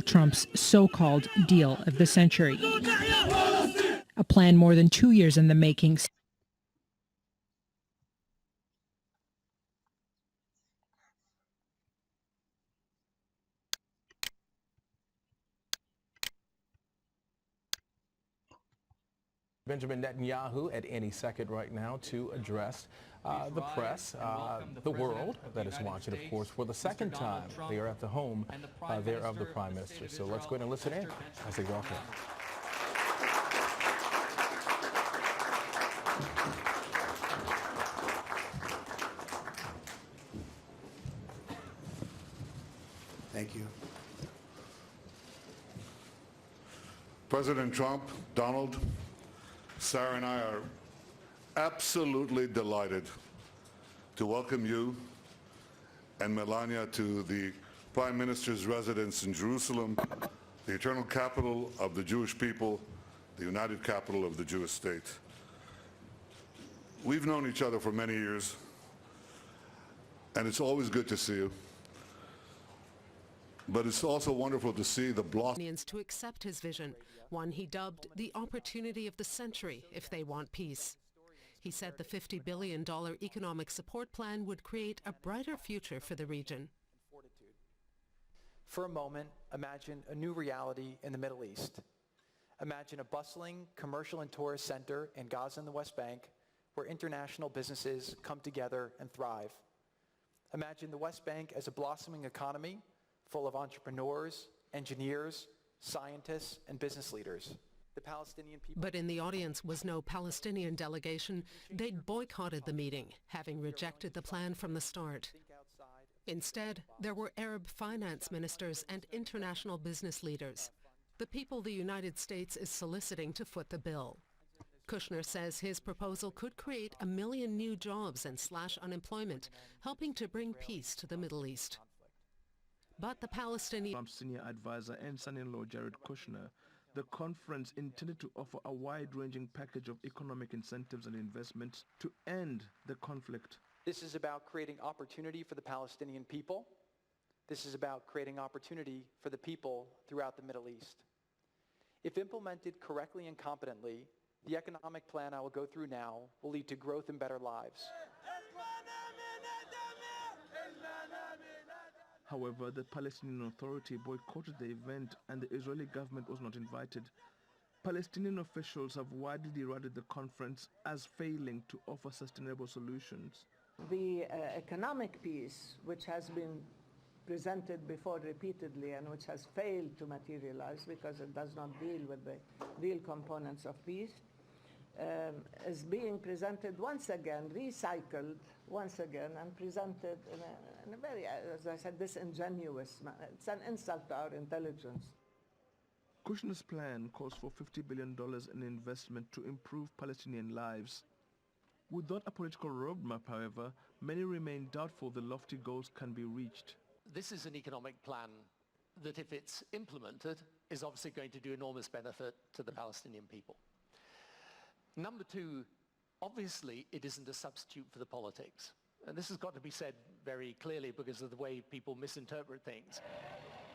Donald Trump's so-called deal of the century. A plan more than 2 years in the making. Benjamin Netanyahu at any second right now to address the press, the world that is watching, of course, for the second time. They are at the home there of the Prime Minister. So let's go ahead and listen in as they welcome. Thank you. President Trump, Donald, Sarah and I are absolutely delighted to welcome you and Melania to the Prime Minister's residence in Jerusalem, the eternal capital of the Jewish people, the united capital of the Jewish state. We've known each other for many years, and it's always good to see you. But it's also wonderful to see the blossom. To accept his vision, one he dubbed the opportunity of the century if they want peace. He said the $50 billion economic support plan would create a brighter future for the region. For a moment, imagine a new reality in the Middle East. Imagine a bustling commercial and tourist center in Gaza and the West Bank where international businesses come together and thrive. Imagine the West Bank as a blossoming economy full of entrepreneurs, engineers, scientists, and business leaders. The Palestinian people... But in the audience was no Palestinian delegation. They'd boycotted the meeting, having rejected the plan from the start. Instead, there were Arab finance ministers and international business leaders, the people the United States is soliciting to foot the bill. Kushner says his proposal could create 1 million new jobs and slash unemployment, helping to bring peace to the Middle East. But the Palestinian Trump's senior advisor and son-in-law Jared Kushner, the conference intended to offer a wide-ranging package of economic incentives and investments to end the conflict. This is about creating opportunity for the Palestinian people. This is about creating opportunity for the people throughout the Middle East. If implemented correctly and competently, the economic plan I will go through now will lead to growth and better lives. However, the Palestinian Authority boycotted the event and the Israeli government was not invited. Palestinian officials have widely derided the conference as failing to offer sustainable solutions. The economic peace, which has been presented before repeatedly and which has failed to materialize because it does not deal with the real components of peace, is being presented once again, recycled once again, and presented in a very, as I said, disingenuous manner. It's an insult to our intelligence. Kushner's plan calls for $50 billion in investment to improve Palestinian lives. Without a political roadmap, however, many remain doubtful the lofty goals can be reached. This is an economic plan that, if it's implemented, is obviously going to do enormous benefit to the Palestinian people. Number two, obviously it isn't a substitute for the politics. And this has got to be said very clearly because of the way people misinterpret things.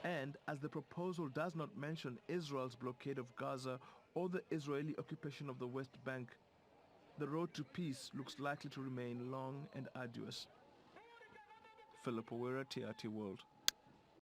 And as the proposal does not mention Israel's blockade of Gaza or the Israeli occupation of the West Bank, the road to peace looks likely to remain long and arduous. Philip Owera, TRT World.